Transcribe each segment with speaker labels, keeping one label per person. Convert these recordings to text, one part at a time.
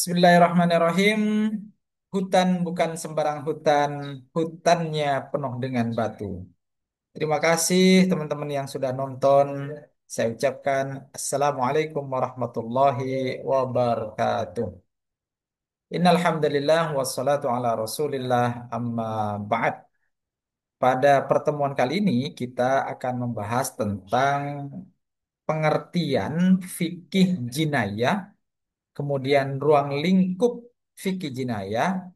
Speaker 1: Bismillahirrahmanirrahim. Hutan bukan sembarang hutan, hutannya penuh dengan batu. Terima kasih teman-teman yang sudah nonton. Saya ucapkan Assalamualaikum warahmatullahi wabarakatuh. Innal hamdalillah wassalatu ala Rasulillah amma ba'd. Pada pertemuan kali ini kita akan membahas tentang pengertian fikih jinayah, kemudian ruang lingkup fikih jinayah,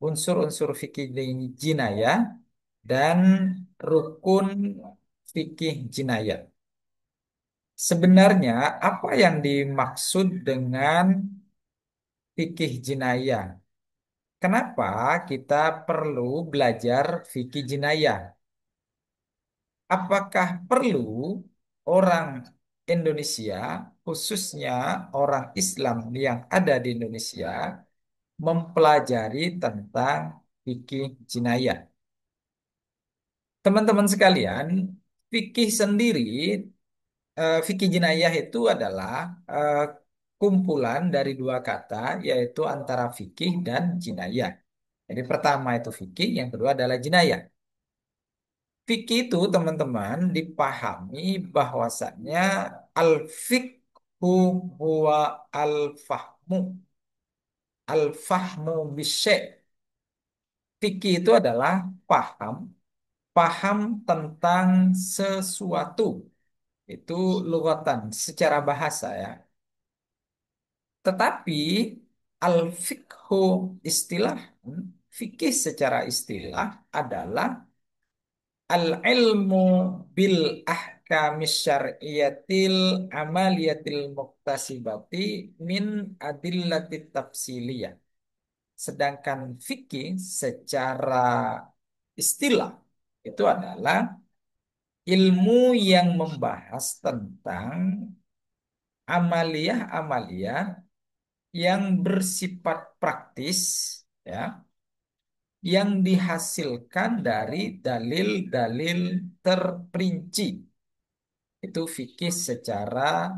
Speaker 1: unsur-unsur fikih jinayah, dan rukun fikih jinayah. Sebenarnya apa yang dimaksud dengan fikih jinayah? Kenapa kita perlu belajar fikih jinayah? Apakah perlu orang Indonesia, khususnya orang Islam yang ada di Indonesia, mempelajari tentang fikih jinayah? Teman-teman sekalian, fikih sendiri, fikih jinayah itu adalah eh, kumpulan dari dua kata, yaitu antara fikih dan jinayah. Jadi pertama itu fikih, yang kedua adalah jinayah. Fikih itu teman-teman dipahami bahwasannya al-fiqhu huwa al-fahmu, al-fahmu bisyai'. Fikih itu adalah paham, paham tentang sesuatu. Itu lugatan secara bahasa ya. Tetapi al-fiqhu istilah, fikih secara istilah adalah al-ilmu bil ahkamis syar'iyatil amaliyatil muktasibati min adillatit tafsiliyah. Sedangkan fikih secara istilah itu adalah ilmu yang membahas tentang amaliyah-amaliyah yang bersifat praktis, ya, yang dihasilkan dari dalil-dalil terperinci. Itu fikih secara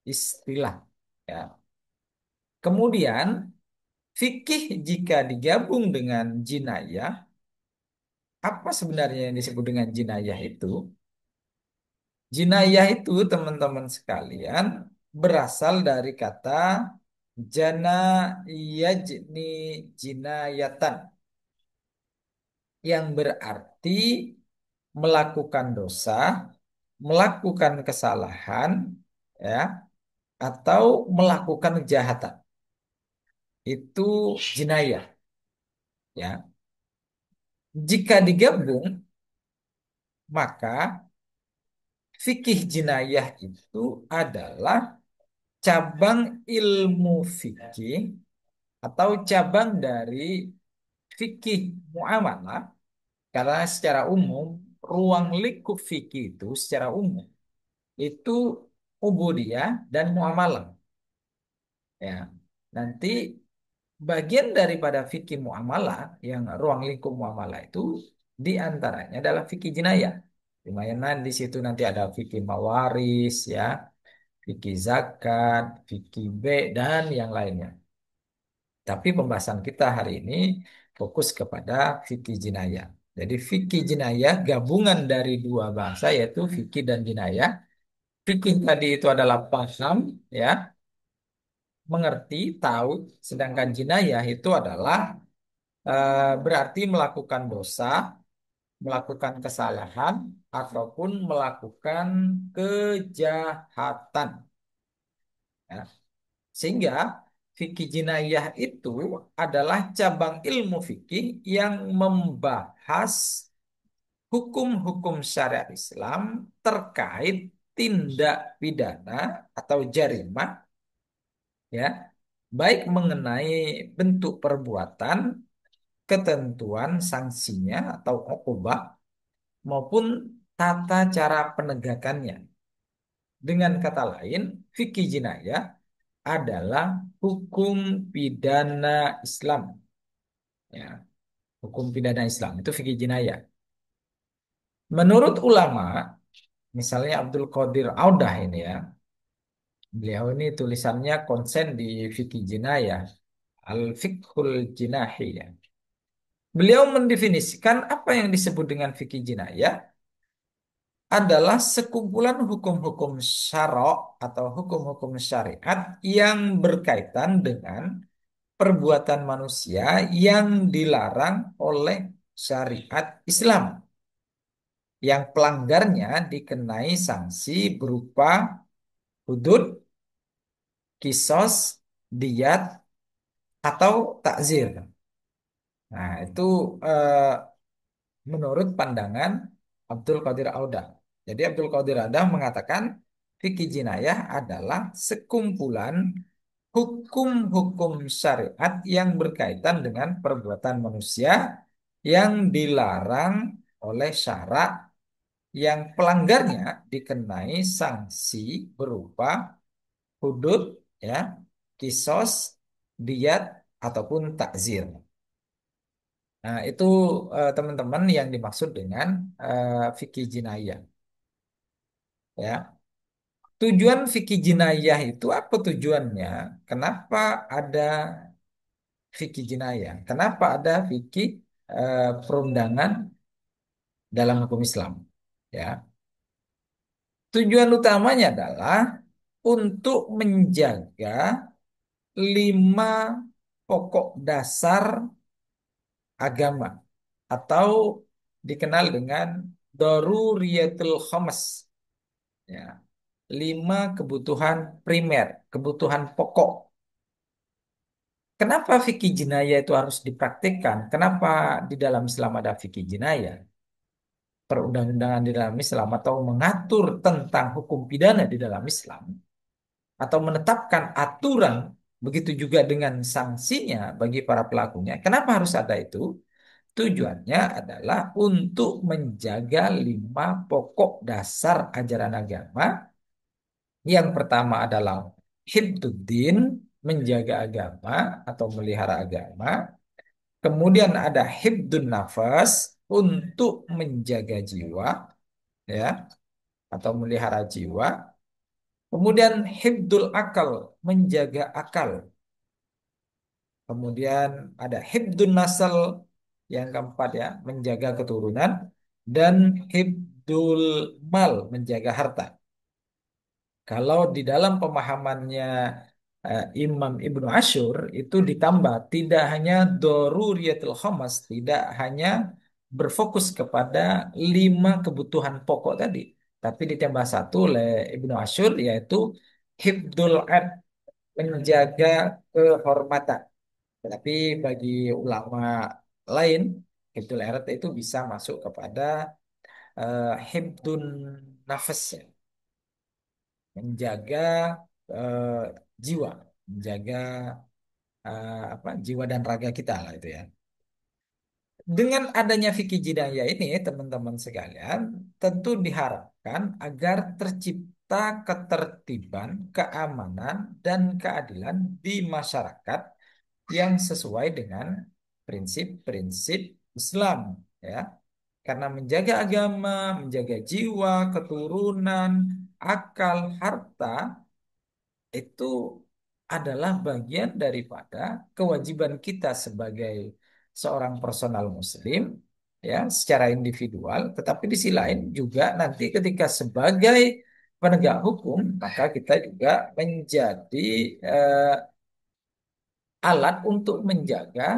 Speaker 1: istilah, ya. Kemudian fikih jika digabung dengan jinayah, apa sebenarnya yang disebut dengan jinayah itu? Jinayah itu teman-teman sekalian berasal dari kata jana yajni jinayatan, yang berarti melakukan dosa, melakukan kesalahan, ya, atau melakukan kejahatan. Itu jinayah, ya. Jika digabung, maka fikih jinayah itu adalah cabang ilmu fikih atau cabang dari fikih muamalah, karena secara umum ruang lingkup fikih itu secara umum itu ubudiyah dan muamalah, ya. Nanti bagian daripada fikih muamalah yang ruang lingkup muamalah itu diantaranya adalah fikih jinayah. Di mana di situ nanti ada fikih mawaris, ya, fikih zakat, fikih B, dan yang lainnya. Tapi pembahasan kita hari ini fokus kepada fikih jinayah. Jadi fikih jinayah gabungan dari dua bahasa, yaitu fikih dan jinayah. Fikih tadi itu adalah paham, ya, mengerti, tahu. Sedangkan jinayah itu adalah berarti melakukan dosa, melakukan kesalahan, ataupun melakukan kejahatan, ya. Sehingga fikih jinayah itu adalah cabang ilmu fikih yang membahas hukum-hukum syariat Islam terkait tindak pidana atau jarimah, ya, baik mengenai bentuk perbuatan, ketentuan sanksinya atau ukubah, maupun tata cara penegakannya. Dengan kata lain, fikih jinayah adalah hukum pidana Islam. Ya, hukum pidana Islam itu fikih jinayah. Menurut ulama, misalnya Abdul Qadir Audah ini, ya, Beliau ini tulisannya konsen di Fikih Jinayah, Al-Fiqhul Jinahi ya. Beliau mendefinisikan apa yang disebut dengan fikih jinayah adalah sekumpulan hukum-hukum syarok atau hukum-hukum syariat yang berkaitan dengan perbuatan manusia yang dilarang oleh syariat Islam, yang pelanggarnya dikenai sanksi berupa hudud, kisos, diyat, atau takzir. Nah, itu eh, menurut pandangan Abdul Qadir Audah. Jadi Abdul Qadir Audah mengatakan fikih jinayah adalah sekumpulan hukum-hukum syariat yang berkaitan dengan perbuatan manusia yang dilarang oleh syarak, yang pelanggarnya dikenai sanksi berupa hudud, ya, kisos, diat, ataupun takzir. Nah, itu teman-teman yang dimaksud dengan fikih jinayah. Ya, tujuan fikih jinayah itu apa tujuannya? Kenapa ada fikih jinayah? Kenapa ada fikih perundangan dalam hukum Islam? Ya, tujuan utamanya adalah untuk menjaga 5 pokok dasar agama atau dikenal dengan daruriyatul khams. Ya, 5 kebutuhan primer, kebutuhan pokok. Kenapa fikih jinayah itu harus dipraktikkan? Kenapa di dalam Islam ada fikih jinayah? Perundang-undangan di dalam Islam atau mengatur tentang hukum pidana di dalam Islam atau menetapkan aturan begitu juga dengan sanksinya bagi para pelakunya. Kenapa harus ada itu? Tujuannya adalah untuk menjaga 5 pokok dasar ajaran agama. Yang pertama adalah hibduddin, menjaga agama atau melihara agama. Kemudian ada hibdun nafas, untuk menjaga jiwa, ya, atau melihara jiwa. Kemudian hibdul akal, menjaga akal. Kemudian ada hibdun nasal, yang keempat ya, menjaga keturunan. Dan hibdul mal, menjaga harta. Kalau di dalam pemahamannya Imam Ibnu Ashur itu ditambah, tidak hanya doruriyatul khamas, tidak hanya berfokus kepada 5 kebutuhan pokok tadi, tapi ditambah satu oleh Ibnu Ashur, yaitu hibdul ad, menjaga kehormatan. Tetapi bagi ulama lain, hibdul ad itu bisa masuk kepada hibdun nafas ya, menjaga eh, jiwa, menjaga apa, jiwa dan raga kita lah itu ya. Dengan adanya fikih jinayah ini, teman-teman sekalian, tentu diharapkan agar tercipta ketertiban, keamanan, dan keadilan di masyarakat yang sesuai dengan prinsip-prinsip Islam, ya. Karena menjaga agama, menjaga jiwa, keturunan, akal, harta itu adalah bagian daripada kewajiban kita sebagai seorang personal muslim, ya, secara individual, tetapi di sisi lain juga nanti ketika sebagai penegak hukum maka kita juga menjadi eh, alat untuk menjaga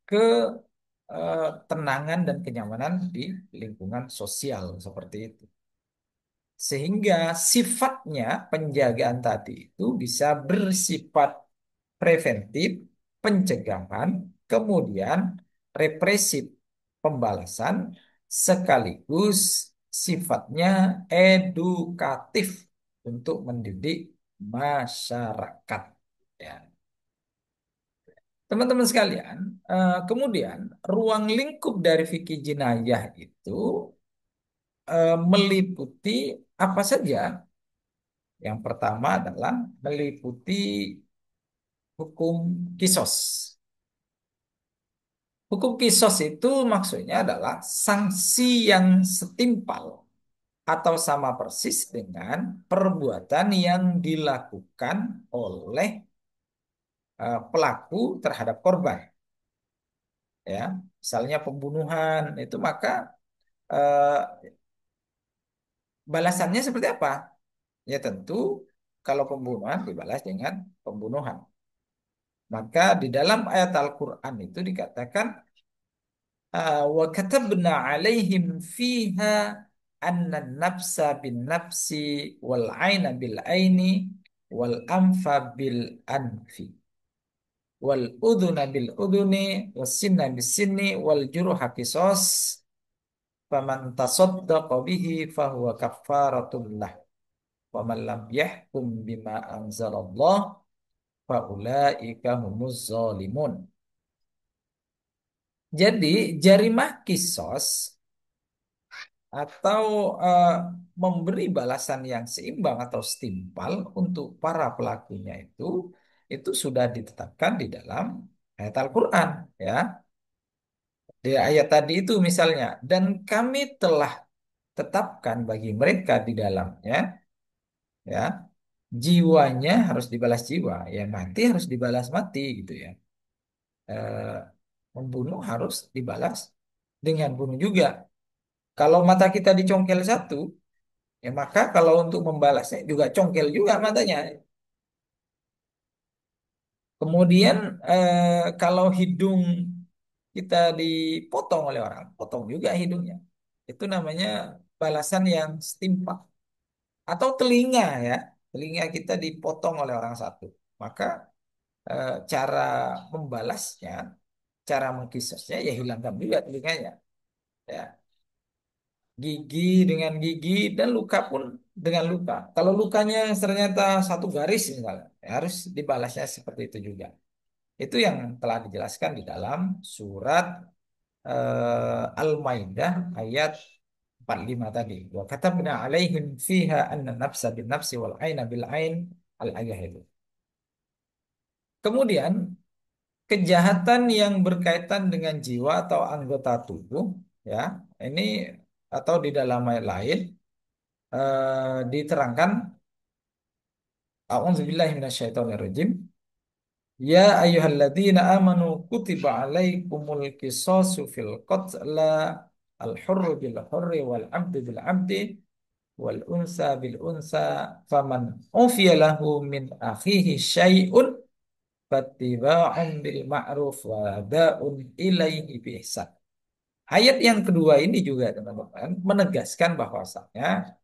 Speaker 1: ketenangan dan kenyamanan di lingkungan sosial seperti itu. Sehingga sifatnya penjagaan tadi itu bisa bersifat preventif, pencegahan, kemudian represif, pembalasan, sekaligus sifatnya edukatif untuk mendidik masyarakat. Ya. Teman-teman sekalian, kemudian ruang lingkup dari fikih jinayah itu meliputi apa saja? Yang pertama adalah meliputi hukum kisos. Hukum kisos itu maksudnya adalah sanksi yang setimpal atau sama persis dengan perbuatan yang dilakukan oleh pelaku terhadap korban, ya. Misalnya pembunuhan itu, maka eh, balasannya seperti apa? Ya tentu kalau pembunuhan dibalas dengan pembunuhan. Maka di dalam ayat Al-Qur'an itu dikatakan wa katabna alaihim fiha anna nafsa bin nafsi wal aina bil aini wal anfa bil anfi wal udhuna bil udhuni was sinna bis sinni wal juruha qisas faman tasaddaqa bihi fahuwa kaffaratul lah wa man lam yahkum bima anzalallah faulaika humuz zalimun. Jadi jarimah kisos atau eh, memberi balasan yang seimbang atau setimpal untuk para pelakunya itu sudah ditetapkan di dalam ayat Al-Qur'an, ya. Di ayat tadi itu misalnya, dan kami telah tetapkan bagi mereka di dalamnya, ya, jiwanya harus dibalas jiwa, ya mati harus dibalas mati gitu, ya. Eh, Membunuh harus dibalas dengan bunuh juga. Kalau mata kita dicongkel satu, ya maka kalau untuk membalasnya juga congkel juga matanya. Kemudian kalau hidung kita dipotong oleh orang, potong juga hidungnya. Itu namanya balasan yang setimpal. Atau telinga, ya, telinga kita dipotong oleh orang satu. Maka cara membalasnya, cara mengkisasnya ya hilangkan juga telinganya. Ya, gigi dengan gigi dan luka pun dengan luka. Kalau lukanya ternyata satu garis misalnya, ya harus dibalasnya seperti itu juga. Itu yang telah dijelaskan di dalam surat Al-Maidah ayat 45 tadi. Wa katabna alaihim fiha anna nafsa bin nafsi wal aina bil ain al-ayah itu. Kemudian kejahatan yang berkaitan dengan jiwa atau anggota tubuh, ya, ini atau di dalam ayat lain diterangkan a'udzubillahi minasyaitonirrajim. Ya ayyuhalladzina amanu kutiba alaikumul qisasu fil qatla al-hurru bil hurri wal 'abdu bil 'abdi wal unsa bil unsa faman ufiya lahu min akhihi syai'un fattiba'un bil ma'ruf wa da'un ilaihi bi ihsan. Ayat yang kedua ini juga teman-teman menegaskan bahwasanya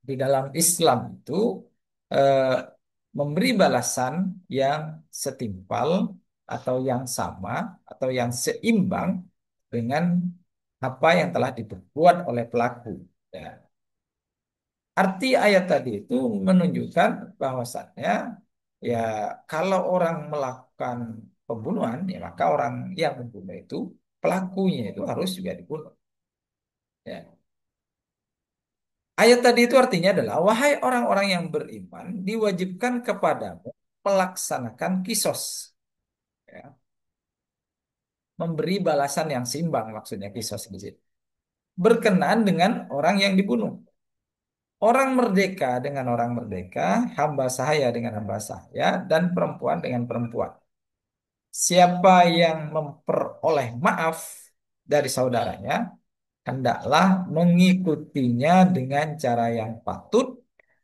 Speaker 1: di dalam Islam itu eh, memberi balasan yang setimpal atau yang sama atau yang seimbang dengan apa yang telah diperbuat oleh pelaku. Ya. Arti ayat tadi itu menunjukkan bahwasannya ya kalau orang melakukan pembunuhan, ya maka orang yang membunuh itu pelakunya itu harus juga dibunuh. Ya. Ayat tadi itu artinya adalah, wahai orang-orang yang beriman, diwajibkan kepadamu melaksanakan kisos. Ya. Memberi balasan yang seimbang maksudnya kisos di situ. Berkenaan dengan orang yang dibunuh. Orang merdeka dengan orang merdeka, hamba sahaya dengan hamba sahaya, dan perempuan dengan perempuan. Siapa yang memperoleh maaf dari saudaranya, hendaklah mengikutinya dengan cara yang patut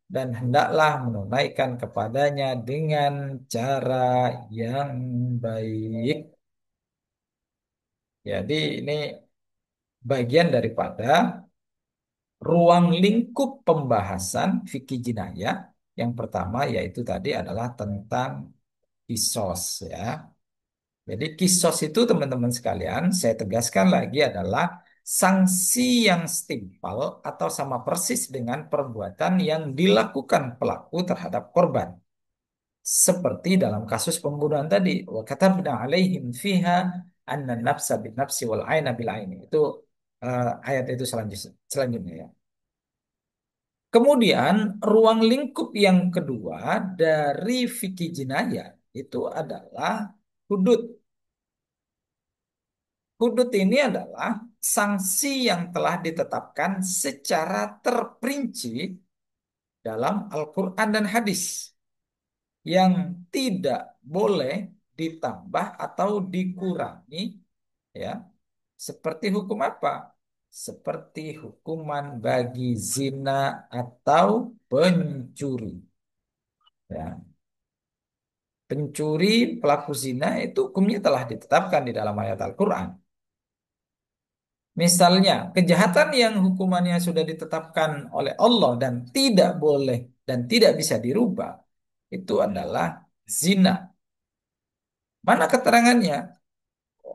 Speaker 1: dan hendaklah menunaikan kepadanya dengan cara yang baik. Jadi ini bagian daripada ruang lingkup pembahasan fikih jinayah. Yang pertama yaitu tadi adalah tentang kisos, ya. Jadi kisos itu teman-teman sekalian, saya tegaskan lagi adalah sanksi yang setimpal atau sama persis dengan perbuatan yang dilakukan pelaku terhadap korban. Seperti dalam kasus pembunuhan tadi, wa katabna alaihim fiha anna nafsa bin nafsi wal aina bil aini. Itu ayat itu selanjutnya, ya. Kemudian ruang lingkup yang kedua dari fikih jinayah itu adalah hudud. Hudud ini adalah sanksi yang telah ditetapkan secara terperinci dalam Al-Quran dan hadis yang tidak boleh ditambah atau dikurangi, ya. Seperti hukum apa? Seperti hukuman bagi zina atau pencuri, ya. Pencuri, pelaku zina itu hukumnya telah ditetapkan di dalam ayat Al-Quran. Misalnya, kejahatan yang hukumannya sudah ditetapkan oleh Allah dan tidak boleh dan tidak bisa dirubah, itu adalah zina. Mana keterangannya?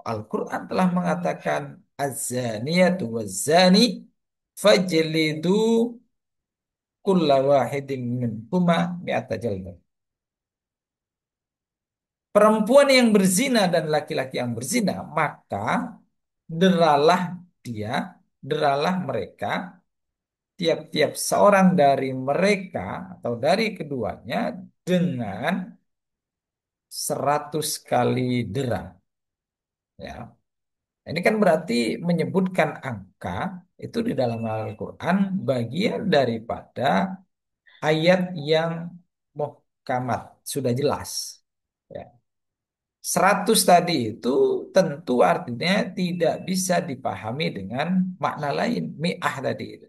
Speaker 1: Al-Quran telah mengatakan az-zaniyatu waz-zani fajlidu kulla wahidin minhuma mi'ata jaldah. Perempuan yang berzina dan laki-laki yang berzina, maka deralah dia, deralah mereka, tiap-tiap seorang dari mereka atau dari keduanya dengan 100 kali dera. Ya, ini kan berarti menyebutkan angka itu di dalam Al-Quran bagian daripada ayat yang muhkamat, sudah jelas. Ya. 100 tadi itu tentu artinya tidak bisa dipahami dengan makna lain. Mi'ah tadi itu.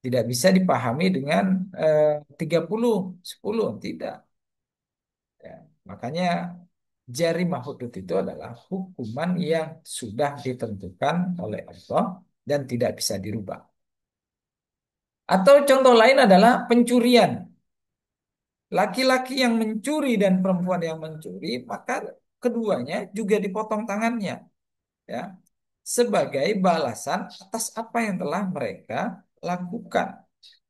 Speaker 1: Tidak bisa dipahami dengan 30, 10, tidak. Ya. Makanya jarimah hudud itu adalah hukuman yang sudah ditentukan oleh Allah dan tidak bisa dirubah. Atau contoh lain adalah pencurian. Laki-laki yang mencuri dan perempuan yang mencuri, maka keduanya juga dipotong tangannya, ya, sebagai balasan atas apa yang telah mereka lakukan.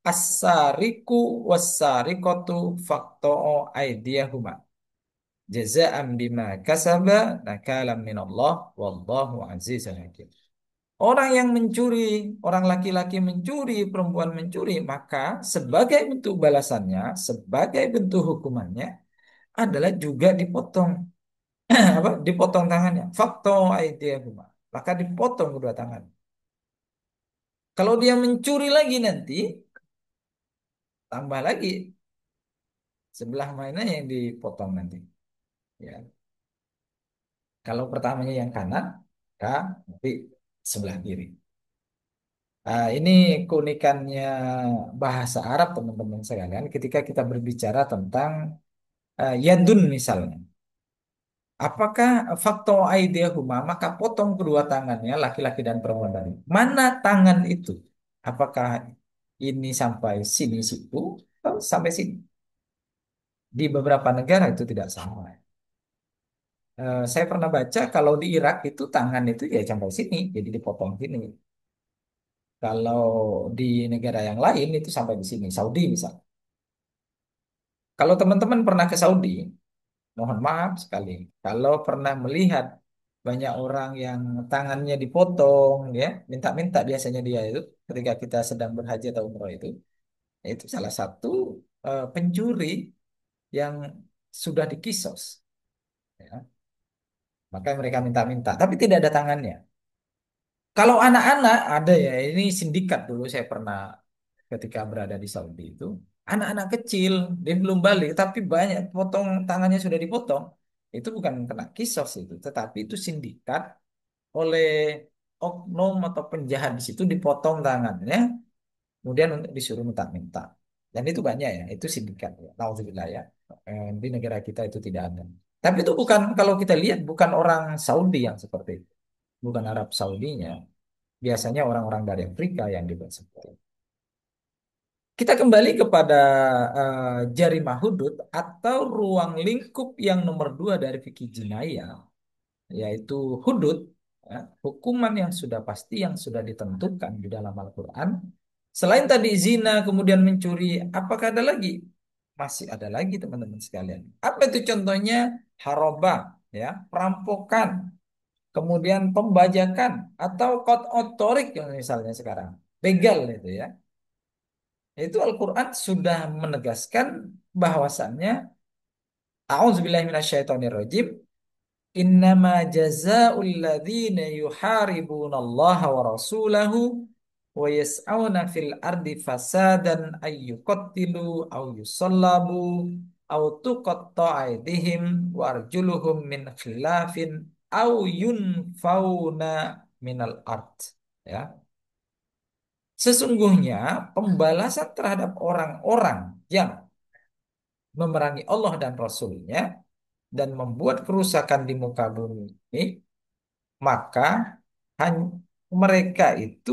Speaker 1: As-sariku was-sarikatu faqta'u aydiyahuma jaza'an bima kasaba nakalam minallah wallahu azizun hakim. Orang yang mencuri, orang laki-laki mencuri, perempuan mencuri, maka sebagai bentuk balasannya, sebagai bentuk hukumannya adalah juga dipotong apa? Dipotong tangannya. Fakto aydiyahuma. Maka dipotong kedua tangan. Kalau dia mencuri lagi nanti, tambah lagi sebelah mana yang dipotong nanti. Ya. Kalau pertamanya yang kanan, maka nanti sebelah kiri. Ini keunikannya bahasa Arab teman-teman sekalian ketika kita berbicara tentang yadun misalnya. Apakah fakto aidiyahuma maka potong kedua tangannya laki-laki dan perempuan tadi. Mana tangan itu? Apakah ini sampai sini situ atau sampai sini? Di beberapa negara itu tidak sama. Saya pernah baca kalau di Irak itu tangan itu ya sampai sini, jadi dipotong sini. Kalau di negara yang lain itu sampai di sini, Saudi misalnya. Kalau teman-teman pernah ke Saudi, mohon maaf sekali. Kalau pernah melihat banyak orang yang tangannya dipotong, ya, minta-minta biasanya dia itu ketika kita sedang berhaji atau umroh itu salah satu pencuri yang sudah dikisos, ya. Maka mereka minta-minta, tapi tidak ada tangannya. Kalau anak-anak ada ya, ini sindikat dulu saya pernah ketika berada di Saudi itu. Anak-anak kecil, dia belum balik, tapi banyak potong tangannya sudah dipotong. Itu bukan kena kisos itu, tetapi itu sindikat oleh oknum atau penjahat di situ dipotong tangannya, kemudian untuk disuruh minta-minta. Dan itu banyak ya, itu sindikat ya. Nauzubillah ya. Di negara kita itu tidak ada. Tapi itu bukan kalau kita lihat bukan orang Saudi yang seperti itu, bukan Arab Saudinya. Biasanya orang-orang dari Afrika yang dibuat seperti itu. Kita kembali kepada jarimah hudud atau ruang lingkup yang nomor dua dari fikih jinayah, yaitu hudud, ya, hukuman yang sudah pasti yang sudah ditentukan di dalam Al-Quran. Selain tadi zina, kemudian mencuri, apakah ada lagi? Masih ada lagi teman-teman sekalian. Apa itu contohnya? Harobah, ya, perampokan, kemudian pembajakan atau otorik misalnya sekarang, begal itu ya. Itu Al-Quran sudah menegaskan bahwasannya A'udzubillahi minasyaitonirrajim, Innama jazaa'ul ladzina yuharibuna Allah wa rasulahu wa yas'auna fil ardi fasadan ay yuqattilu aw yusallabu aw tuqatta'a aydihim wa arjuluhum min khilafin aw yunfauna minal ard. Ya. Sesungguhnya pembalasan terhadap orang-orang yang memerangi Allah dan Rasulnya dan membuat kerusakan di muka bumi ini, maka mereka itu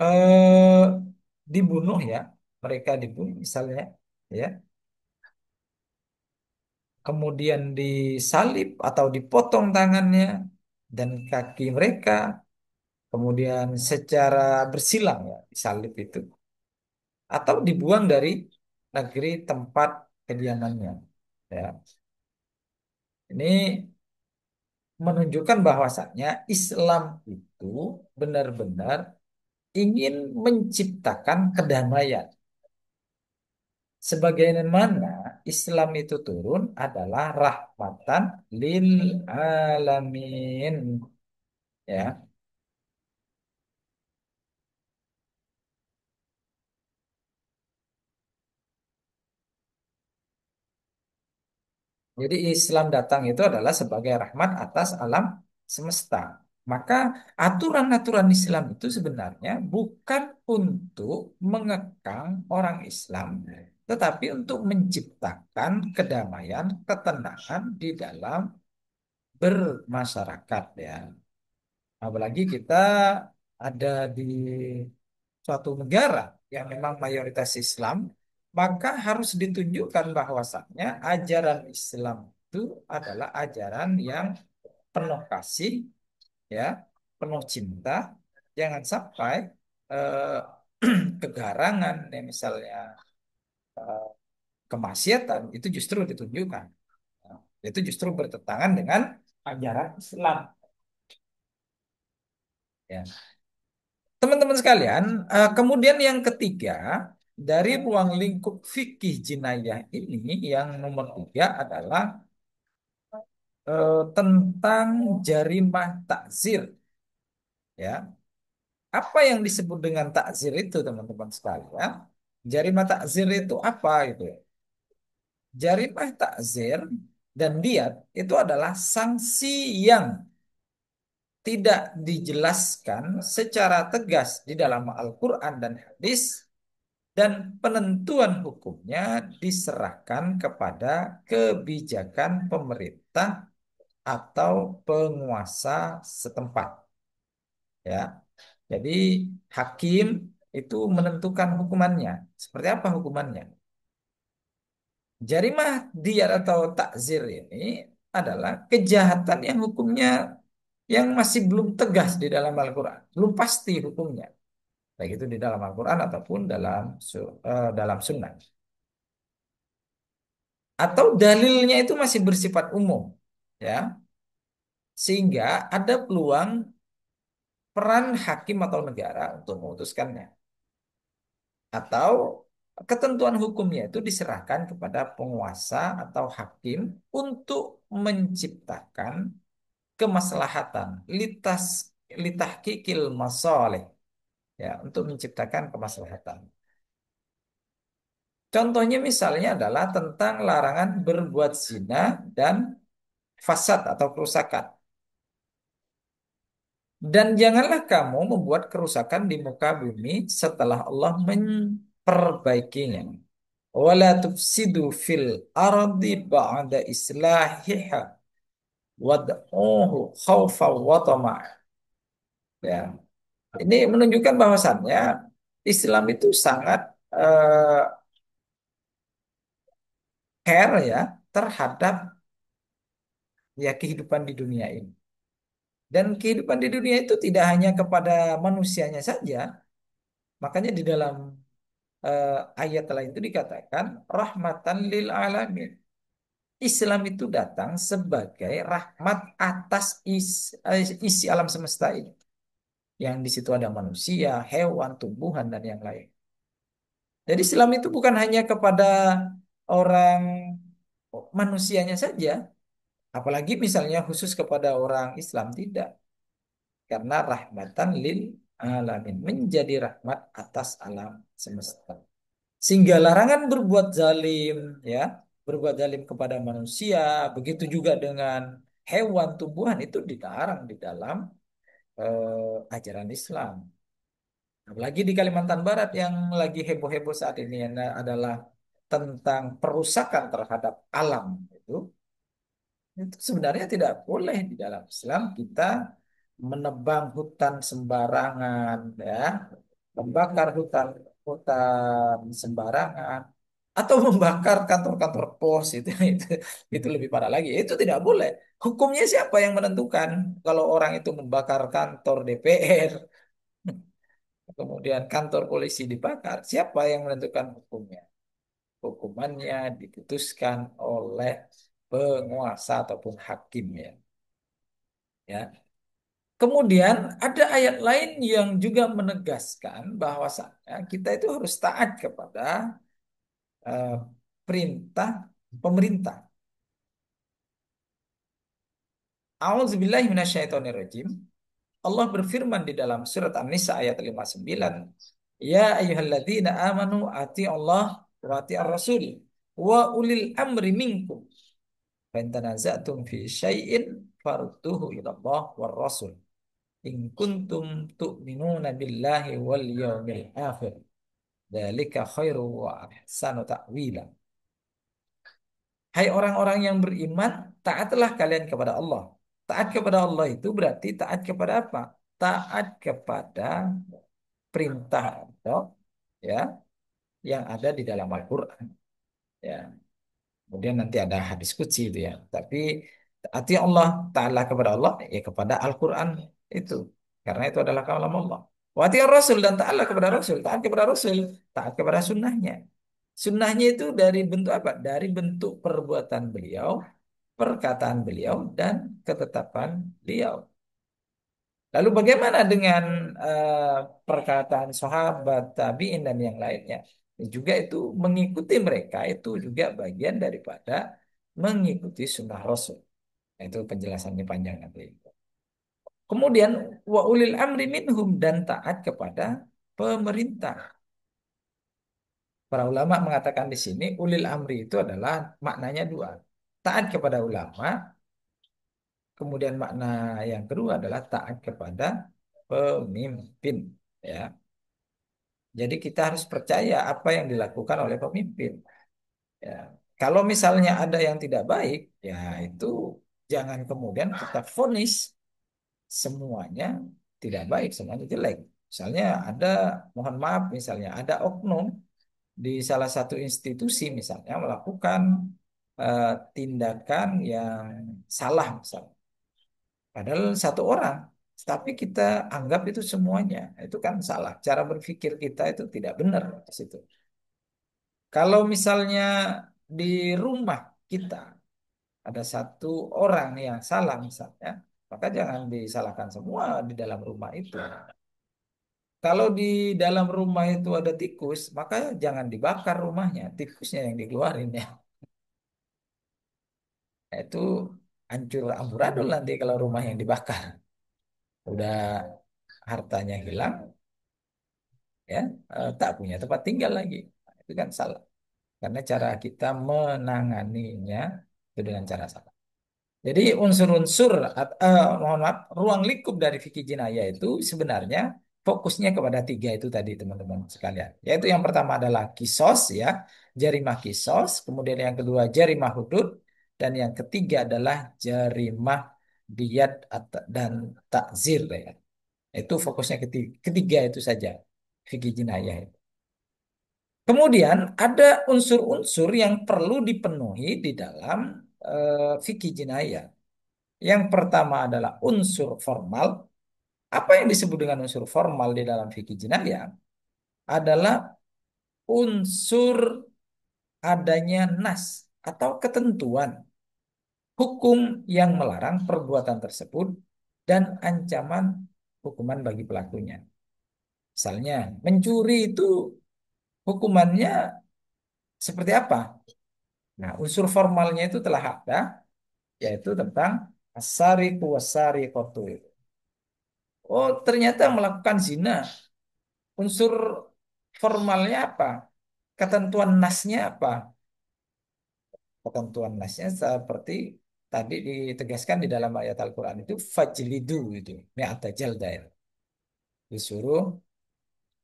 Speaker 1: eh, dibunuh ya, mereka dibunuh misalnya, ya, kemudian disalib atau dipotong tangannya dan kaki mereka, kemudian secara bersilang ya disalib itu, atau dibuang dari negeri tempat kediamannya. Ya, ini menunjukkan bahwasannya Islam itu benar-benar ingin menciptakan kedamaian. Sebagaimana Islam itu turun adalah rahmatan lil alamin. Ya. Jadi Islam datang itu adalah sebagai rahmat atas alam semesta. Maka aturan-aturan Islam itu sebenarnya bukan untuk mengekang orang Islam, tetapi untuk menciptakan kedamaian, ketenangan di dalam bermasyarakat ya. Apalagi kita ada di suatu negara yang memang mayoritas Islam, maka harus ditunjukkan bahwasannya ajaran Islam itu adalah ajaran yang penuh kasih, ya, penuh cinta. Jangan sampai eh, kegarangan, ya, misalnya eh, kemaksiatan itu justru ditunjukkan. Nah, itu justru bertentangan dengan ajaran Islam. Ya. Teman-teman sekalian, kemudian yang ketiga, dari ruang lingkup fikih jinayah ini yang nomor tiga adalah tentang jarimah takzir. Ya, apa yang disebut dengan takzir itu, teman-teman sekalian? Jarimah takzir itu apa itu? Jarimah takzir dan diat itu adalah sanksi yang tidak dijelaskan secara tegas di dalam Al-Quran dan hadis, dan penentuan hukumnya diserahkan kepada kebijakan pemerintah atau penguasa setempat. Ya, jadi hakim itu menentukan hukumannya. Seperti apa hukumannya? Jarimah diat atau takzir ini adalah kejahatan yang hukumnya yang masih belum tegas di dalam Al-Quran, belum pasti hukumnya, baik itu di dalam Al-Quran ataupun dalam Sunnah. Atau dalilnya itu masih bersifat umum, ya, sehingga ada peluang peran hakim atau negara untuk memutuskannya, atau ketentuan hukumnya itu diserahkan kepada penguasa atau hakim untuk menciptakan kemaslahatan litahqiqil masalih, ya, untuk menciptakan kemaslahatan. Contohnya misalnya adalah tentang larangan berbuat zina dan fasad atau kerusakan. Dan janganlah kamu membuat kerusakan di muka bumi setelah Allah memperbaikinya. Wala tufsidu fil ardi ba'da islahiha wad'uhu khawfa wa tama'a. Ya. Ini menunjukkan bahwasannya Islam itu sangat eh, care ya terhadap ya kehidupan di dunia ini. Dan kehidupan di dunia itu tidak hanya kepada manusianya saja. Makanya di dalam ayat lain itu dikatakan rahmatan lil alamin. Islam itu datang sebagai rahmat atas isi alam semesta ini. Yang di situ ada manusia, hewan, tumbuhan, dan yang lain. Jadi Islam itu bukan hanya kepada orang manusianya saja, Apalagi misalnya khusus kepada orang Islam, tidak. Karena rahmatan lil alamin, menjadi rahmat atas alam semesta. Sehingga larangan berbuat zalim, ya, berbuat zalim kepada manusia, begitu juga dengan hewan, tumbuhan, itu dilarang di dalam ajaran Islam. Apalagi di Kalimantan Barat yang lagi heboh-heboh saat ini adalah tentang perusakan terhadap alam itu sebenarnya tidak boleh di dalam Islam kita menebang hutan sembarangan, ya, membakar hutan hutan sembarangan, atau membakar kantor-kantor pos itu lebih parah lagi. Itu tidak boleh. Hukumnya siapa yang menentukan kalau orang itu membakar kantor DPR, kemudian kantor polisi dibakar? Siapa yang menentukan hukumnya? Hukumannya diputuskan oleh penguasa ataupun hakim, ya. Ya. Kemudian ada ayat lain yang juga menegaskan bahwasanya kita itu harus taat kepada eh, perintah pemerintah. A'udzubillahi minasyaitonirrajim. Allah berfirman di dalam surat An-Nisa ayat 59. Ya ayyuhalladzina amanu Allah wa ati'ar rasul wa ulil amri minkum. Fa in tanaza'tum fi syai'in farudduhu ila Allah war rasul. In kuntum tu'minuna billahi wal yawmil akhir. Dzalika khairu wa ahsanu ta'wila. Hai orang-orang yang beriman, taatlah kalian kepada Allah. Taat kepada Allah itu berarti taat kepada apa? Taat kepada perintah Allah, ya, yang ada di dalam Al-Qur'an, ya. Kemudian nanti ada hadis qudsi itu, ya. Tapi taati Allah, taatlah kepada Allah, ya, kepada Al-Qur'an itu. Karena itu adalah kalam Allah. Wa atiur Rasul, dan taatlah kepada Rasul, taat kepada Rasul, taat kepada sunnahnya. Sunnahnya itu dari bentuk apa? Dari bentuk perbuatan beliau, perkataan beliau, dan ketetapan beliau. Lalu bagaimana dengan perkataan sahabat, tabi'in, dan yang lainnya? Juga itu mengikuti mereka, itu juga bagian daripada mengikuti sunnah Rasul. Nah, itu penjelasannya panjang nanti. Kemudian wa ulil amri minhum, dan taat kepada pemerintah. Para ulama mengatakan di sini ulil amri itu adalah maknanya dua. Taat kepada ulama, kemudian makna yang kedua adalah taat kepada pemimpin, ya. Jadi kita harus percaya apa yang dilakukan oleh pemimpin, ya. Kalau misalnya ada yang tidak baik, ya itu jangan kemudian kita vonis semuanya tidak baik, semuanya jelek. Misalnya ada, mohon maaf, misalnya ada oknum di salah satu institusi misalnya melakukan eh, tindakan yang salah misalnya. Padahal satu orang, tapi kita anggap itu semuanya. Itu kan salah. Cara berpikir kita itu tidak benar di situ. Kalau misalnya di rumah kita ada satu orang yang salah misalnya, maka jangan disalahkan semua di dalam rumah itu. Kalau di dalam rumah itu ada tikus, maka jangan dibakar rumahnya, tikusnya yang dikeluarin, ya. Itu hancur amburadul nanti kalau rumah yang dibakar. Udah hartanya hilang, ya, tak punya tempat tinggal lagi. Nah, itu kan salah. Karena cara kita menanganinya itu dengan cara salah. Jadi unsur-unsur, mohon maaf, ruang lingkup dari fikih jinayah itu sebenarnya fokusnya kepada tiga itu tadi, teman-teman sekalian. Yaitu yang pertama adalah kisos, ya, jarimah kisos. Kemudian yang kedua jarimah hudud. Dan yang ketiga adalah jarimah diyat dan takzir, ya. Itu fokusnya ketiga itu saja fikih jinayah itu. Kemudian ada unsur-unsur yang perlu dipenuhi di dalam fikih jinayah. Yang pertama adalah unsur formal. Apa yang disebut dengan unsur formal di dalam fikih jinayah adalah unsur adanya nas atau ketentuan hukum yang melarang perbuatan tersebut dan ancaman hukuman bagi pelakunya. Misalnya, mencuri itu hukumannya seperti apa? Nah, unsur formalnya itu telah ada, yaitu tentang asari kuwasari kotu. Oh, ternyata melakukan zina. Unsur formalnya apa? Ketentuan nasnya apa? Ketentuan nasnya seperti tadi ditegaskan di dalam ayat Al-Quran itu fajlidu itu. Mi'ata jaldain. Disuruh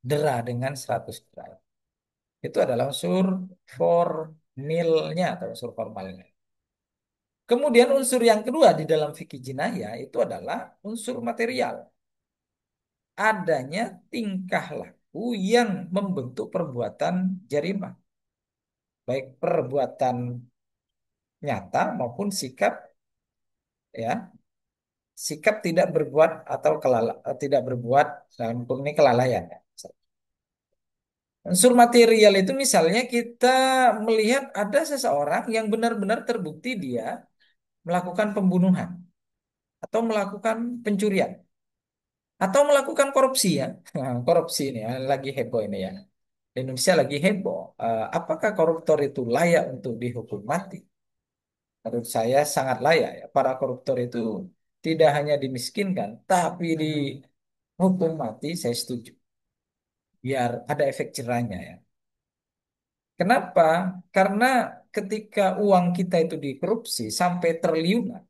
Speaker 1: dera dengan 100 dera. Itu adalah unsur formilnya atau unsur formalnya. Kemudian unsur yang kedua di dalam fikih jinayah itu adalah unsur material. Adanya tingkah laku yang membentuk perbuatan jarimah. Baik perbuatan nyata maupun sikap, ya, sikap tidak berbuat atau tidak berbuat dalam hukum ini kelalaian, ya. Unsur material itu misalnya kita melihat ada seseorang yang benar-benar terbukti dia melakukan pembunuhan atau melakukan pencurian atau melakukan korupsi, ya. Nah, korupsi ini ya, lagi heboh ini, ya. Di Indonesia lagi heboh. Apakah koruptor itu layak untuk dihukum mati? Menurut saya sangat layak, ya. Para koruptor itu tidak hanya dimiskinkan, tapi dihukum mati. Saya setuju. Biar ada efek jerahnya, ya. Kenapa? Karena ketika uang kita itu dikorupsi sampai triliunan,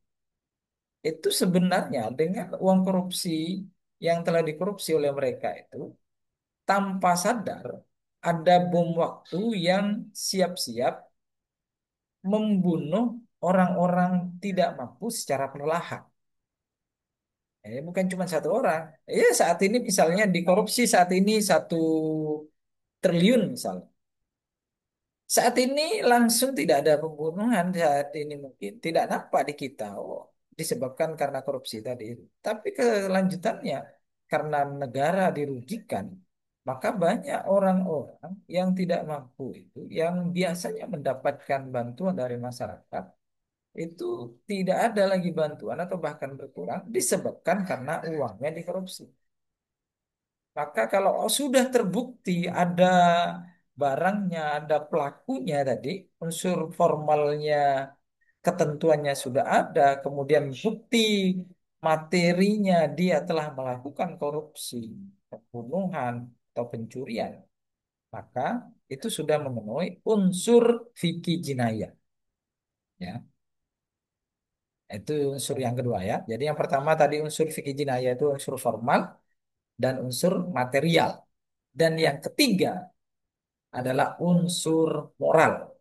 Speaker 1: itu sebenarnya dengan uang korupsi yang telah dikorupsi oleh mereka itu tanpa sadar ada bom waktu yang siap-siap membunuh orang-orang tidak mampu secara perlahan. Bukan cuma satu orang. Saat ini misalnya dikorupsi saat ini 1 triliun misalnya. Saat ini langsung tidak ada pembunuhan saat ini mungkin tidak nampak di kita. Oh, disebabkan karena korupsi tadi itu. Tapi kelanjutannya karena negara dirugikan, maka banyak orang-orang yang tidak mampu itu yang biasanya mendapatkan bantuan dari masyarakat itu tidak ada lagi bantuan atau bahkan berkurang disebabkan karena uangnya dikorupsi. Maka kalau sudah terbukti ada barangnya, ada pelakunya tadi, unsur formalnya, ketentuannya sudah ada, kemudian bukti materinya dia telah melakukan korupsi, pembunuhan, atau pencurian, maka itu sudah memenuhi unsur fikih jinayah. Ya, itu unsur yang kedua, ya. Jadi yang pertama tadi unsur fikih jinayah itu unsur formal dan unsur material. Dan yang ketiga adalah unsur moral.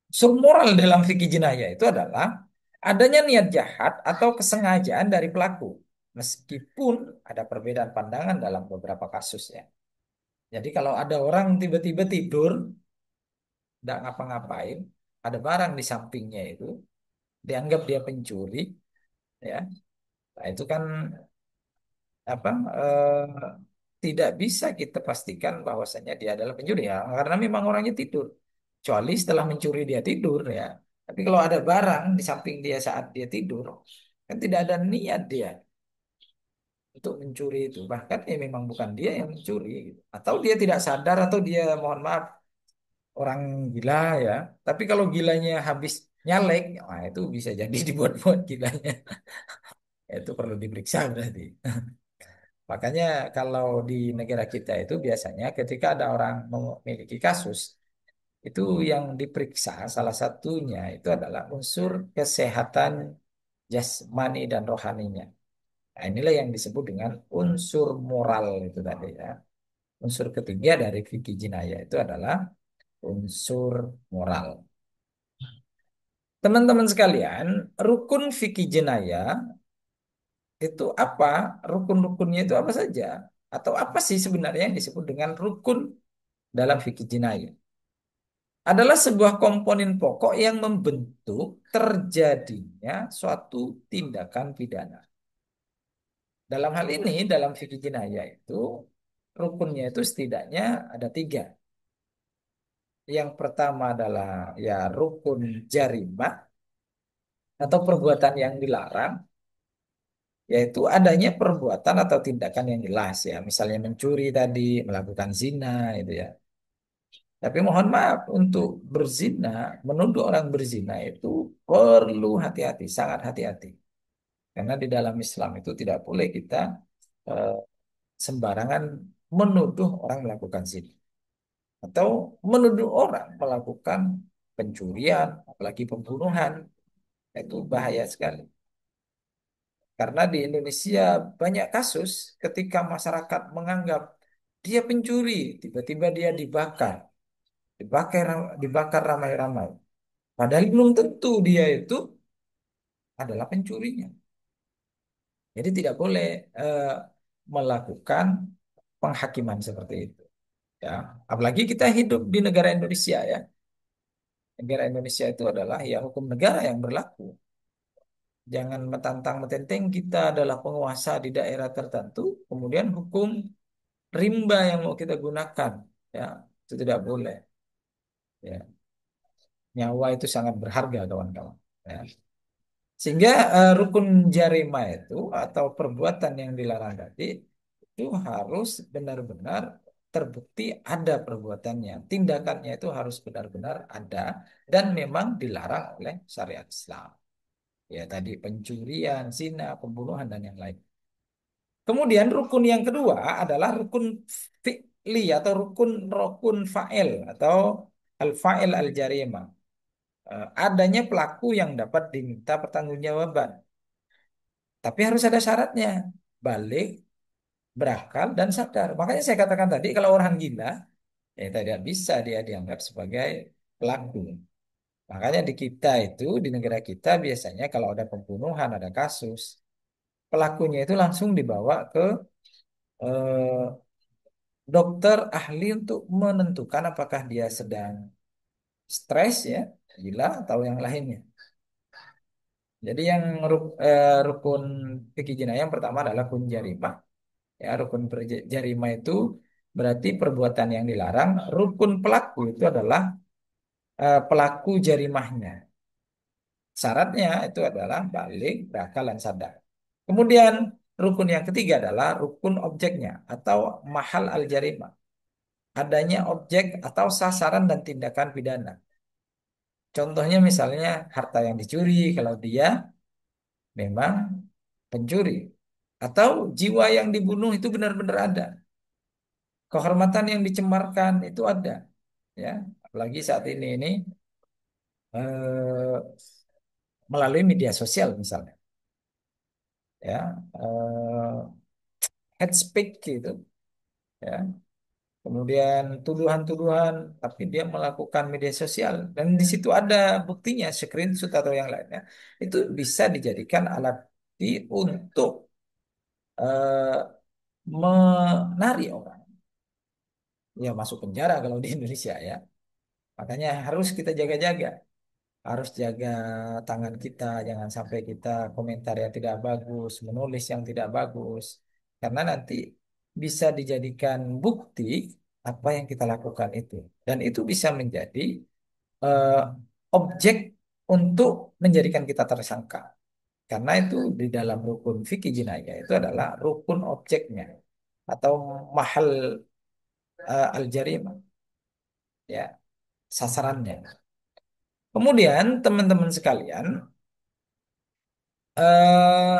Speaker 1: Unsur moral dalam fikih jinayah itu adalah adanya niat jahat atau kesengajaan dari pelaku, meskipun ada perbedaan pandangan dalam beberapa kasusnya. Jadi kalau ada orang tiba-tiba tidur, tidak ngapa-ngapain, ada barang di sampingnya itu, dianggap dia pencuri, ya. Nah, itu kan apa tidak bisa kita pastikan bahwasanya dia adalah pencuri, ya, karena memang orangnya tidur. Kecuali setelah mencuri dia tidur, ya. Tapi kalau ada barang di samping dia saat dia tidur, kan tidak ada niat dia untuk mencuri itu. Bahkan ya memang bukan dia yang mencuri, gitu. Atau dia tidak sadar atau dia mohon maaf orang gila, ya. Tapi kalau gilanya habis nyalek, nah itu bisa jadi dibuat-buat gilanya. Itu perlu diperiksa berarti. Makanya kalau di negara kita itu biasanya ketika ada orang memiliki kasus, itu yang diperiksa salah satunya itu adalah unsur kesehatan jasmani dan rohaninya. Nah, inilah yang disebut dengan unsur moral itu tadi, ya. Unsur ketiga dari fikih jinayah itu adalah unsur moral. Teman-teman sekalian, rukun fikih jinayah itu apa? Rukun-rukunnya itu apa saja? Atau apa sih sebenarnya yang disebut dengan rukun dalam fikih jinayah? Adalah sebuah komponen pokok yang membentuk terjadinya suatu tindakan pidana. Dalam hal ini, dalam fikih jinayah itu, rukunnya itu setidaknya ada 3. Yang pertama adalah ya rukun jarimah atau perbuatan yang dilarang, yaitu adanya perbuatan atau tindakan yang jelas, ya. Misalnya mencuri tadi, melakukan zina, itu, ya. Tapi mohon maaf untuk berzina, menuduh orang berzina itu perlu hati-hati, sangat hati-hati. Karena di dalam Islam itu tidak boleh kita eh, sembarangan menuduh orang melakukan zina atau menuduh orang melakukan pencurian, apalagi pembunuhan. Itu bahaya sekali. Karena di Indonesia banyak kasus ketika masyarakat menganggap dia pencuri, tiba-tiba dia dibakar ramai-ramai. Padahal belum tentu dia itu adalah pencurinya. Jadi tidak boleh eh, melakukan penghakiman seperti itu. Ya, apalagi kita hidup di negara Indonesia ya. Negara Indonesia itu adalah ya hukum negara yang berlaku. Jangan mentantang-mententeng kita adalah penguasa di daerah tertentu, kemudian hukum rimba yang mau kita gunakan. Ya, itu tidak boleh. Ya, nyawa itu sangat berharga kawan-kawan. Ya. Sehingga rukun jarima itu atau perbuatan yang dilarang tadi itu harus benar-benar terbukti ada perbuatannya. Tindakannya itu harus benar-benar ada dan memang dilarang oleh syariat Islam. Ya tadi pencurian, zina, pembunuhan dan yang lain. Kemudian rukun yang kedua adalah rukun fi'li atau rukun rukun fa'il atau al-fa'il al-jarimah. Adanya pelaku yang dapat diminta pertanggungjawaban. Tapi harus ada syaratnya. Balik, berakal, dan sadar. Makanya saya katakan tadi, kalau orang gila, ya tidak bisa dia dianggap sebagai pelaku. Makanya di kita itu, di negara kita biasanya kalau ada pembunuhan, ada kasus, pelakunya itu langsung dibawa ke eh, dokter ahli untuk menentukan apakah dia sedang stres ya, gila atau yang lainnya. Jadi yang rukun fikih jinayah yang pertama adalah rukun jarimah. Ya, rukun jarima itu berarti perbuatan yang dilarang. Rukun pelaku itu adalah pelaku jarimahnya. Syaratnya itu adalah balik, berakal, dan sadar. Kemudian rukun yang ketiga adalah rukun objeknya atau mahal al-jarimah. Adanya objek atau sasaran dan tindakan pidana. Contohnya misalnya harta yang dicuri kalau dia memang pencuri. Atau jiwa yang dibunuh itu benar-benar ada. Kehormatan yang dicemarkan itu ada. Ya, apalagi saat ini eh, melalui media sosial misalnya, ya head speech gitu, ya, kemudian tuduhan-tuduhan, tapi dia melakukan media sosial dan di situ ada buktinya, screenshot atau yang lainnya, itu bisa dijadikan alat bukti untuk eh, menarik orang, ya masuk penjara kalau di Indonesia ya. Makanya harus kita jaga-jaga. Harus jaga tangan kita, jangan sampai kita komentar yang tidak bagus, menulis yang tidak bagus, karena nanti bisa dijadikan bukti apa yang kita lakukan itu, dan itu bisa menjadi eh, objek untuk menjadikan kita tersangka, karena itu di dalam rukun fikih jinayah itu adalah rukun objeknya atau mahal al-jarimah, ya sasarannya. Kemudian teman-teman sekalian, eh,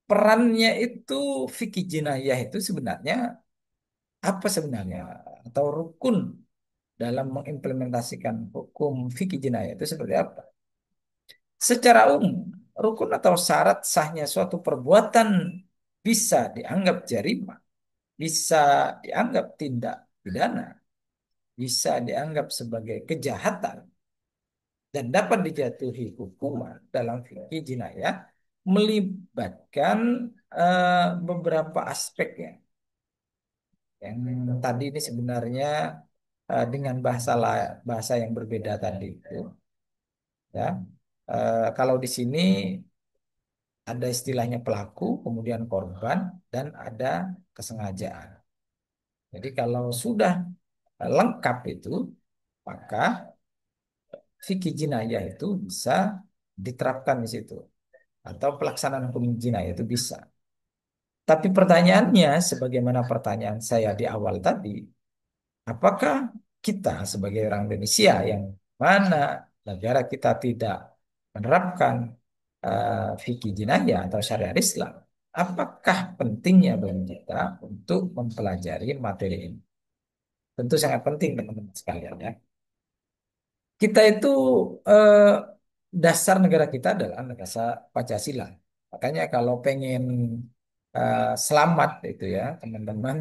Speaker 1: perannya itu fikih jinayah itu sebenarnya apa sebenarnya atau rukun dalam mengimplementasikan hukum fikih jinayah itu seperti apa? Secara umum, rukun atau syarat sahnya suatu perbuatan bisa dianggap jarima, bisa dianggap tindak pidana, bisa dianggap sebagai kejahatan dan dapat dijatuhi hukuman dalam fikih jinayah melibatkan beberapa aspeknya. Yang tadi ini sebenarnya dengan bahasa yang berbeda tadi itu, ya. Kalau di sini ada istilahnya pelaku, kemudian korban, dan ada kesengajaan. Jadi kalau sudah lengkap itu, maka fikih jinayah itu bisa diterapkan di situ atau pelaksanaan hukum jinayah itu bisa. Tapi pertanyaannya, sebagaimana pertanyaan saya di awal tadi, apakah kita sebagai orang Indonesia yang mana negara kita tidak menerapkan fikih jinayah atau syariat Islam, apakah pentingnya bagi kita untuk mempelajari materi ini? Tentu sangat penting teman-teman sekalian ya. Kita itu eh, dasar negara kita adalah negara Pancasila. Makanya kalau pengen selamat itu ya teman-teman,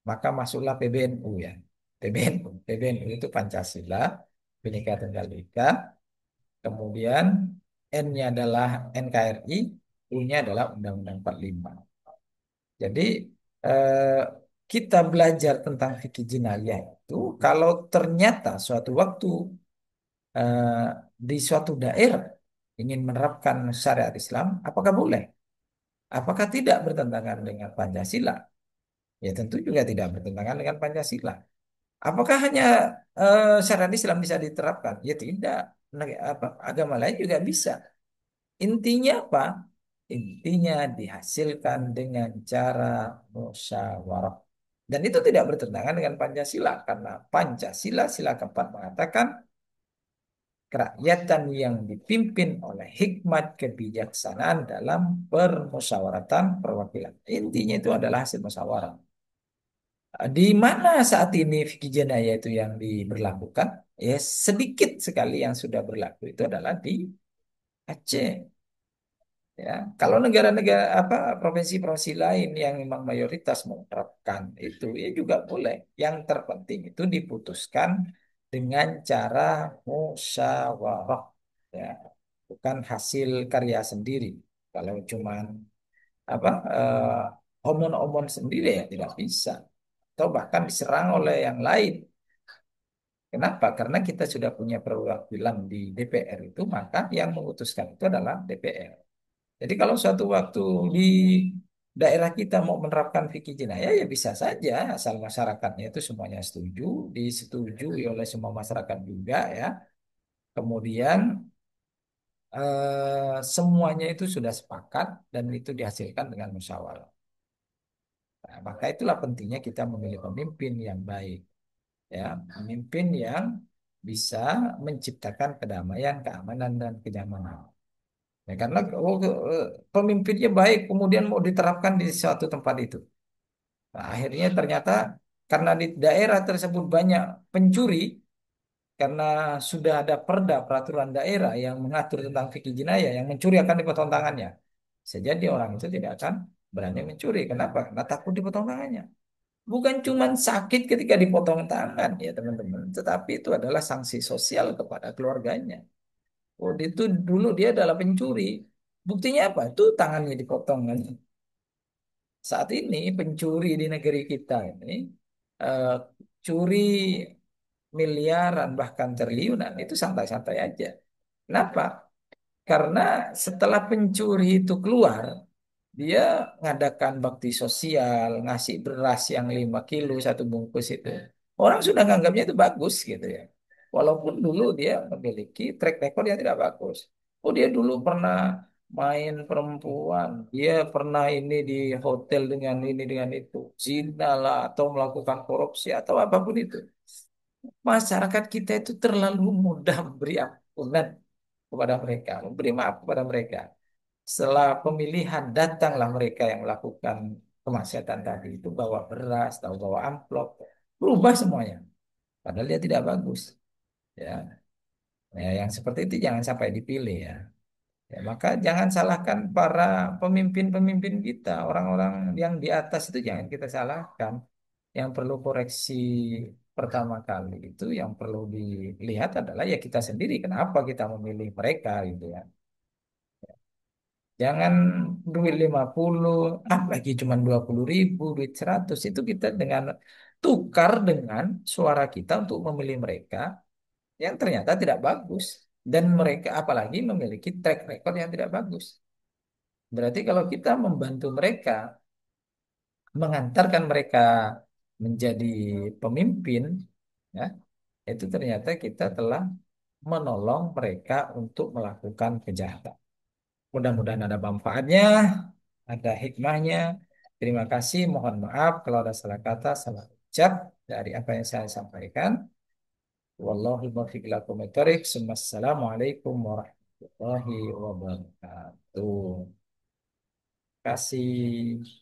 Speaker 1: maka masuklah PBNU ya. PBNU itu Pancasila, Bhinneka Tunggal Ika, kemudian N-nya adalah NKRI, U-nya adalah Undang-Undang 45. Jadi eh, kita belajar tentang fikih jinayah itu kalau ternyata suatu waktu eh, di suatu daerah ingin menerapkan syariat Islam, apakah boleh? Apakah tidak bertentangan dengan Pancasila? Ya tentu juga tidak bertentangan dengan Pancasila. Apakah hanya syariat Islam bisa diterapkan? Ya tidak. Agama lain juga bisa. Intinya apa? Intinya dihasilkan dengan cara musyawarah. Dan itu tidak bertentangan dengan Pancasila karena Pancasila sila keempat mengatakan kerakyatan yang dipimpin oleh hikmat kebijaksanaan dalam permusyawaratan perwakilan. Intinya itu adalah hasil musyawarah. Di mana saat ini fikih jinayah itu yang diberlakukan? Ya sedikit sekali yang sudah berlaku itu adalah di Aceh. Ya, kalau negara-negara apa provinsi-provinsi lain yang memang mayoritas menerapkan itu ya juga boleh. Yang terpenting itu diputuskan dengan cara musyawarah, ya, bukan hasil karya sendiri. Kalau cuman apa omon-omon sendiri ya tidak bisa. Atau bahkan diserang oleh yang lain. Kenapa? Karena kita sudah punya perwakilan di DPR itu, maka yang memutuskan itu adalah DPR. Jadi kalau suatu waktu di daerah kita mau menerapkan fikih jinayah ya bisa saja asal masyarakatnya itu semuanya setuju, disetujui oleh semua masyarakat juga ya. Kemudian semuanya itu sudah sepakat dan itu dihasilkan dengan musyawarah. Nah, maka itulah pentingnya kita memilih pemimpin yang baik, ya, pemimpin yang bisa menciptakan kedamaian, keamanan dan kenyamanan. Ya, karena pemimpinnya baik, kemudian mau diterapkan di suatu tempat itu. Nah, akhirnya ternyata karena di daerah tersebut banyak pencuri, karena sudah ada perda peraturan daerah yang mengatur tentang fikih jinayah, yang mencuri akan dipotong tangannya. Bisa jadi orang itu tidak akan berani mencuri. Kenapa? Karena takut dipotong tangannya. Bukan cuma sakit ketika dipotong tangan ya teman-teman, tetapi itu adalah sanksi sosial kepada keluarganya. Oh, itu dulu dia adalah pencuri. Buktinya apa? Itu tangannya dipotong kan. Saat ini pencuri di negeri kita ini eh, curi miliaran bahkan triliunan itu santai-santai aja. Kenapa? Karena setelah pencuri itu keluar, dia ngadakan bakti sosial, ngasih beras yang 5 kilo satu bungkus itu. Orang sudah nganggapnya itu bagus gitu ya. Walaupun dulu dia memiliki track record yang tidak bagus. Oh dia dulu pernah main perempuan, dia pernah ini di hotel dengan ini dengan itu, zina lah atau melakukan korupsi atau apapun itu. Masyarakat kita itu terlalu mudah memberi ampunan kepada mereka, memberi maaf kepada mereka. Setelah pemilihan datanglah mereka yang melakukan kemaksiatan tadi itu bawa beras, tahu bawa amplop, berubah semuanya. Padahal dia tidak bagus. Ya, ya yang seperti itu jangan sampai dipilih ya. Ya, maka jangan salahkan para pemimpin-pemimpin kita, orang-orang yang di atas itu jangan kita salahkan. Yang perlu koreksi pertama kali itu yang perlu dilihat adalah ya kita sendiri. Kenapa kita memilih mereka gitu ya. Jangan duit 50, lagi cuma 20.000, duit 100. Itu kita dengan tukar dengan suara kita untuk memilih mereka yang ternyata tidak bagus. Dan mereka apalagi memiliki track record yang tidak bagus. Berarti kalau kita membantu mereka, mengantarkan mereka menjadi pemimpin, ya, itu ternyata kita telah menolong mereka untuk melakukan kejahatan. Mudah-mudahan ada manfaatnya, ada hikmahnya. Terima kasih, mohon maaf kalau ada salah kata. Salah. cat dari apa yang saya sampaikan. Wallahu muwaffiq ila aqwamit thoriq. Assalamualaikum warahmatullahi wabarakatuh. Terima kasih.